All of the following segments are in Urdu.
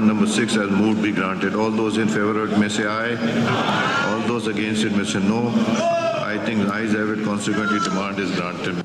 Number 6 has moved be granted. All those in favor of it may say aye. All those against it may say no. I think ayes have it. Consequently, demand is granted.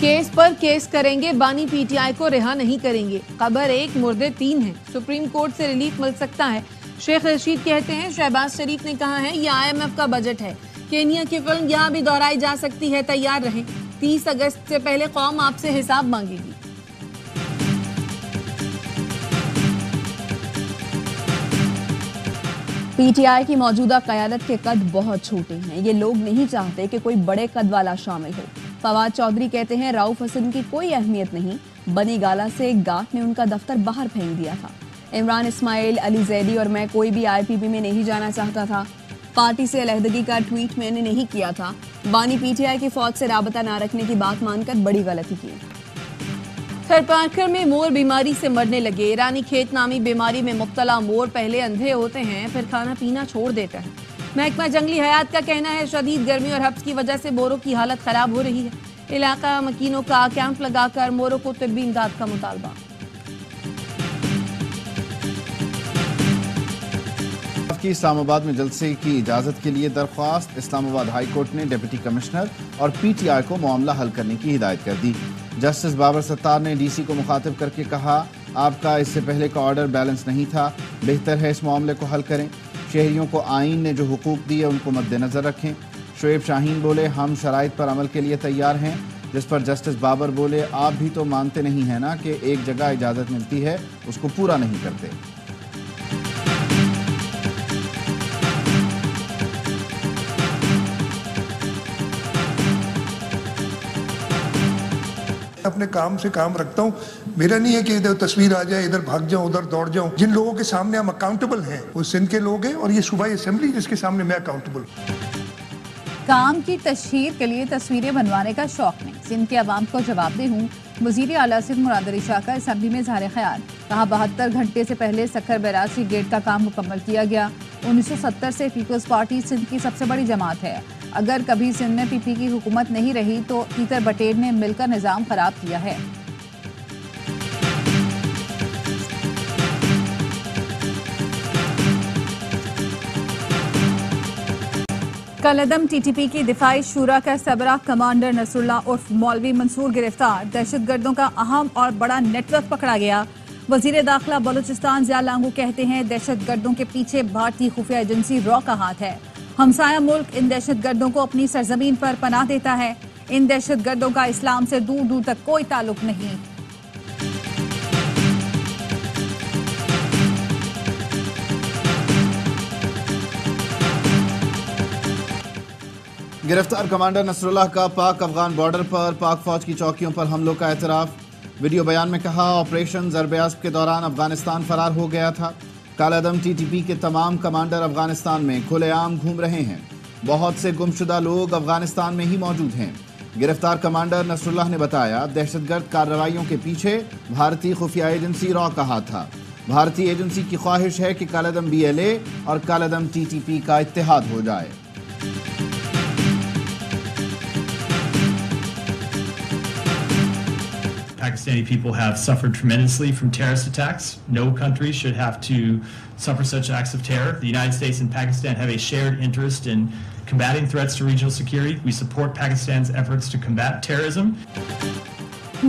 Case per case کریں گے، بانی پی ٹی آئی کو رہا نہیں کریں گے، قبر 1 مردے 3 ہیں، سپریم کورٹ سے ریلیف مل سکتا ہے۔ شیخ رشید کہتے ہیں شہباز شریف نے کہا ہے یہ IMF کا بجٹ ہے، کینیا کی فلم یہاں بھی دہرائی جا سکتی ہے، تیار رہیں، 30 اگست سے پہلے قوم آپ سے حساب مانگے گی۔ پی ٹی آئی کی موجودہ قیادت کے قد بہت چھوٹے ہیں، یہ لوگ نہیں چاہتے کہ کوئی بڑے قد والا شامل ہو۔ فواد چودھری کہتے ہیں رؤف حسن کی کوئی اہمیت نہیں، بنی گالا سے گاٹ نے ان کا دفتر باہر پھینک دیا تھا۔ عمران اسماعیل، علی زیدی اور میں کوئی بھی IPP میں نہیں جانا چاہتا تھا، پارٹی سے علیحدگی کا ٹویٹ میں نے نہیں کیا تھا، بانی پی ٹی آئی کی فوج سے رابطہ نہ رکھنے کی بات مان کر بڑی غلطی کی۔ تھرپارکر میں مور بیماری سے مرنے لگے، ایرانی کھیت نامی بیماری میں مبتلا مور پہلے اندھے ہوتے ہیں پھر کھانا پینا چھوڑ دیتا ہے۔ محکمہ جنگلی حیات کا کہنا ہے شدید گرمی اور حبس کی وجہ سے موروں کی حالت خراب ہو رہی ہے، علاقہ مکینوں کا کیمپ لگا کر موروں کو طبی امداد کا مطالبہ۔ کی اسلام آباد میں جلسے کی اجازت کے لیے درخواست، اسلام آباد ہائی کورٹ نے ڈپٹی کمشنر اور PTI کو معاملہ حل کرنے کی ہدایت کر دی۔ جسٹس بابر ستار نے DC کو مخاطب کر کے کہا آپ کا اس سے پہلے کا آرڈر بیلنس نہیں تھا، بہتر ہے اس معاملے کو حل کریں، شہریوں کو آئین نے جو حقوق دیے ان کو مد نظر رکھیں۔ شعیب شاہین بولے ہم شرائط پر عمل کے لیے تیار ہیں، جس پر جسٹس بابر بولے آپ بھی تو مانتے نہیں ہیں نا کہ ایک جگہ اجازت ملتی ہے اس کو پورا نہیں کرتے۔ اپنے کام سے کام رکھتا ہوں، میرا نہیں ہے کہ ادھر تصویر آ جائے ادھر بھاگ جاؤں ادھر دوڑ جاؤں۔ جن لوگوں کے سامنے ہم اکاؤنٹیبل ہیں وہ سندھ کے لوگ ہیں اور یہ صوبائی اسمبلی جس کے سامنے میں اکاؤنٹیبل ہوں۔ کام کی تشہیر کے لیے تصویریں بنوانے کا شوق نہیں، سندھ کے عوام کو جواب دہ ہوں۔ وزیر اعلیٰ سندھ مراد علی شاہ کا اسمبلی میں اظہار خیال، کہا 72 گھنٹے سے پہلے سکھر بیراج کی گیٹ کا کام مکمل کیا گیا۔ 1970 سے پیپلز پارٹی سندھ کی سب سے بڑی جماعت ہے، اگر کبھی سندھ میں PP کی حکومت نہیں رہی تو پیتر بٹیل نے مل کر نظام خراب کیا ہے۔ کالعدم TTP کی دفاعی شورا کا سربراہ کمانڈر نصر اللہ عرف مولوی منصور گرفتار، دہشت گردوں کا اہم اور بڑا نیٹ ورک پکڑا گیا۔ وزیر داخلہ بلوچستان ضیاء لانگو کہتے ہیں دہشت گردوں کے پیچھے بھارتی خفیہ ایجنسی را کا ہاتھ ہے، ہمسایہ ملک ان دہشت گردوں کو اپنی سرزمین پر پناہ دیتا ہے، ان دہشت گردوں کا اسلام سے دور دور تک کوئی تعلق نہیں۔ گرفتار کمانڈر نصر اللہ کا پاک افغان بارڈر پر پاک فوج کی چوکیوں پر حملوں کا اعتراف، ویڈیو بیان میں کہا آپریشن ضرب عصب کے دوران افغانستان فرار ہو گیا تھا۔ کالعدم TTP کے تمام کمانڈر افغانستان میں کھلے عام گھوم رہے ہیں، بہت سے گمشدہ لوگ افغانستان میں ہی موجود ہیں۔ گرفتار کمانڈر نصر اللہ نے بتایا دہشت گرد کارروائیوں کے پیچھے بھارتی خفیہ ایجنسی را کا ہاتھ تھا، بھارتی ایجنسی کی خواہش ہے کہ کالعدم BLA اور کالعدم TTP کا اتحاد ہو جائے۔ Pakistani people have suffered tremendously from terrorist attacks. No country should have to suffer such acts of terror. The United States and Pakistan have a shared interest in combating threats to regional security. We support Pakistan's efforts to combat terrorism.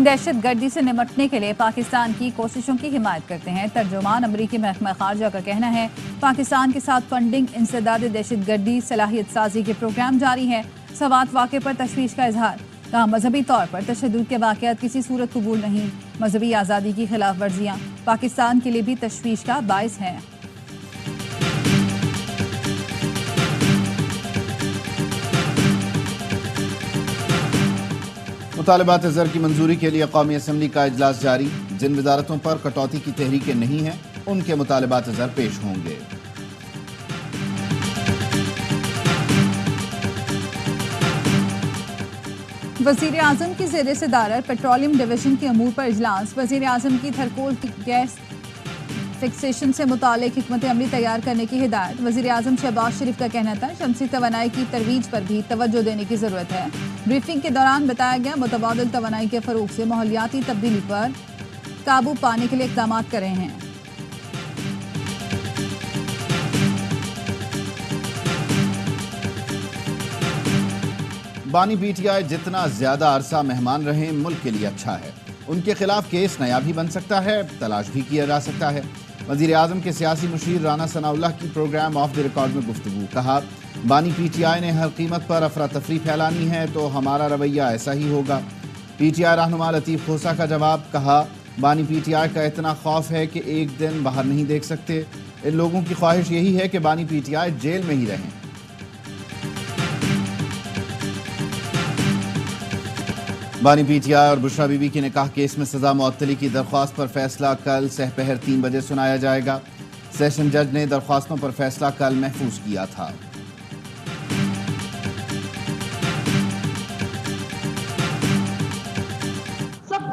دہشت گردی سے نمٹنے کے لیے پاکستان کی کوششوں کی حمایت کرتے ہیں۔ ترجمان امریکی محکمہ خارجہ کا کہنا ہے پاکستان کے ساتھ فنڈنگ، انسداد دہشت گردی، صلاحیت سازی کے پروگرام جاری ہیں۔ سوات واقعے پر تشویش کا اظہار، کہا مذہبی طور پر تشدد کے واقعات کسی صورت قبول نہیں، مذہبی آزادی کی خلاف ورزیاں پاکستان کے لیے بھی تشویش کا باعث ہیں۔ مطالبات زر کی منظوری کے لیے قومی اسمبلی کا اجلاس جاری، جن وزارتوں پر کٹوتی کی تحریکیں نہیں ہیں ان کے مطالبات زر پیش ہوں گے۔ وزیر اعظم کی زیر صدارت پیٹرولیم ڈویژن کے امور پر اجلاس، وزیر اعظم کی تھرکول گیس فکسیشن سے متعلق حکمت عملی تیار کرنے کی ہدایت۔ وزیر اعظم شہباز شریف کا کہنا تھا شمسی توانائی کی ترویج پر بھی توجہ دینے کی ضرورت ہے۔ بریفنگ کے دوران بتایا گیا متبادل توانائی کے فروغ سے ماحولیاتی تبدیلی پر قابو پانے کے لیے اقدامات کر رہے ہیں۔ بانی پی ٹی آئی جتنا زیادہ عرصہ مہمان رہیں ملک کے لیے اچھا ہے. ان کے خلاف کیس نیا بھی بن سکتا ہے, تلاش بھی کیا جا سکتا ہے. وزیر اعظم کے سیاسی مشیر رانا ثناء اللہ کی پروگرام آف دی ریکارڈ میں گفتگو. کہا بانی پی ٹی آئی نے ہر قیمت پر افراتفری پھیلانی ہے تو ہمارا رویہ ایسا ہی ہوگا. پی ٹی آئی رہنما لطیف کھوسا کا جواب. کہا بانی پی ٹی آئی کا اتنا خوف ہے کہ ایک دن باہر نہیں دیکھ سکتے. ان لوگوں کی خواہش یہی ہے کہ بانی پی ٹی آئی جیل میں ہی رہیں. بانی پی ٹی آئی اور بشرا بی بی کی نکاح کیس میں سزا معطلی کی درخواست پر فیصلہ کل سحپہر 3 بجے سنایا جائے گا. سیشن جج نے درخواستوں پر فیصلہ کل محفوظ کیا تھا.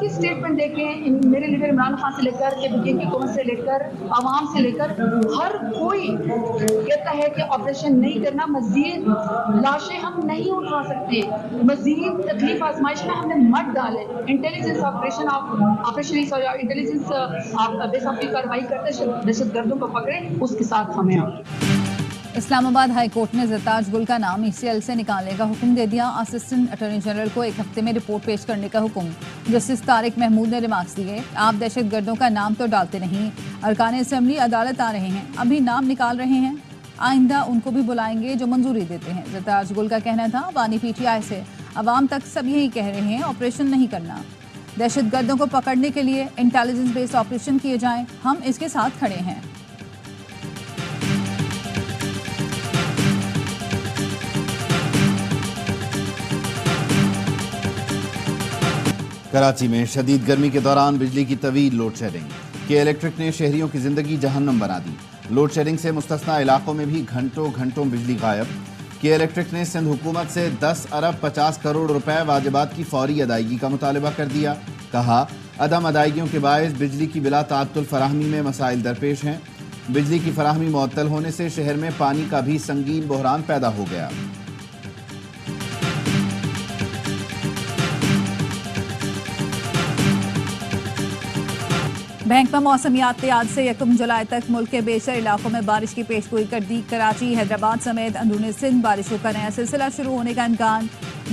اسٹیٹمنٹ دیکھیں, میرے لیڈر عمران خان سے لے کر کے کون سے لے کر عوام سے لے کر ہر کوئی کہتا ہے کہ آپریشن نہیں کرنا, مزید لاشیں ہم نہیں اٹھا سکتے, مزید تکلیف آزمائش میں ہم نے مت ڈالے. انٹیلیجنس آپریشن انٹیلیجنس بے سابقہ کارروائی کرتے دہشت گردوں کو پکڑے, اس کے ساتھ ہمیں اسلام آباد ہائی کورٹ نے زرتاج گل کا نام ECL سے نکالنے کا حکم دے دیا. اسسٹنٹ اٹارنی جنرل کو 1 ہفتے میں رپورٹ پیش کرنے کا حکم. جسٹس طارق محمود نے ریمارکس دیے. آپ دہشت گردوں کا نام تو ڈالتے نہیں, ارکان اسمبلی عدالت آ رہے ہیں, ابھی نام نکال رہے ہیں, آئندہ ان کو بھی بلائیں گے جو منظوری دیتے ہیں. زرتاج گل کا کہنا تھا بانی پی ٹی آئی سے عوام تک سب یہی کہہ رہے ہیں آپریشن نہیں کرنا, دہشت گردوں کو پکڑنے کے لیے انٹیلیجنس بیسڈ آپریشن کیے جائیں, ہم اس کے ساتھ کھڑے ہیں. کراچی میں شدید گرمی کے دوران بجلی کی طویل لوڈ شیڈنگ. کے الیکٹرک نے شہریوں کی زندگی جہنم بنا دی. لوڈ شیڈنگ سے مستثنی علاقوں میں بھی گھنٹوں بجلی غائب. کے الیکٹرک نے سندھ حکومت سے 10 ارب 50 کروڑ روپے واجبات کی فوری ادائیگی کا مطالبہ کر دیا. کہا عدم ادائیگیوں کے باعث بجلی کی بلا تعطل فراہمی میں مسائل درپیش ہیں. بجلی کی فراہمی معطل ہونے سے شہر میں پانی کا بھی سنگین بحران پیدا ہو گیا. بینک میں موسمیاتی آج سے 1 جولائی تک ملک کے بیشتر علاقوں میں بارش کی پیش گوئی کر دی. کراچی, حیدرآباد سمیت اندرون سندھ بارشوں کا نیا سلسلہ شروع ہونے کا امکان.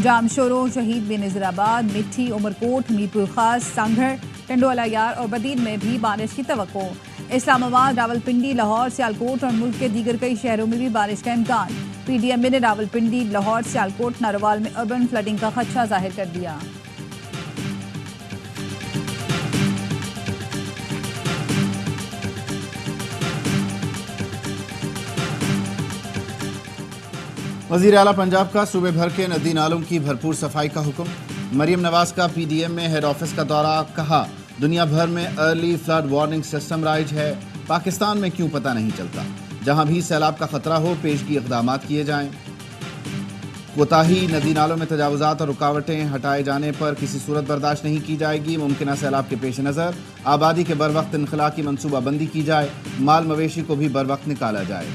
جامشورو, شہید بینظیر آباد, مٹھی, عمرکوٹ, میرپور خاص, سانگھڑ, ٹنڈوالا یار اور بدین میں بھی بارش کی توقع. اسلام آباد, راولپنڈی, لاہور, سیالکوٹ اور ملک کے دیگر کئی شہروں میں بھی بارش کا امکان. پی ڈی ایم نے راولپنڈی, لاہور, سیالکوٹ, ناروال میں اربن فلڈنگ کا خدشہ ظاہر کر دیا. وزیر اعلیٰ پنجاب کا صوبے بھر کے ندی نالوں کی بھرپور صفائی کا حکم. مریم نواز کا پی ڈی ایم میں ہیڈ آفس کا دورہ. کہا دنیا بھر میں ارلی فلڈ وارننگ سسٹم رائج ہے, پاکستان میں کیوں پتہ نہیں چلتا. جہاں بھی سیلاب کا خطرہ ہو پیشگی اقدامات کیے جائیں. کوتاہی, ندی نالوں میں تجاوزات اور رکاوٹیں ہٹائے جانے پر کسی صورت برداشت نہیں کی جائے گی. ممکنہ سیلاب کے پیش نظر آبادی کے بروقت انخلاء کی منصوبہ بندی کی جائے, مال مویشی کو بھی بروقت نکالا جائے.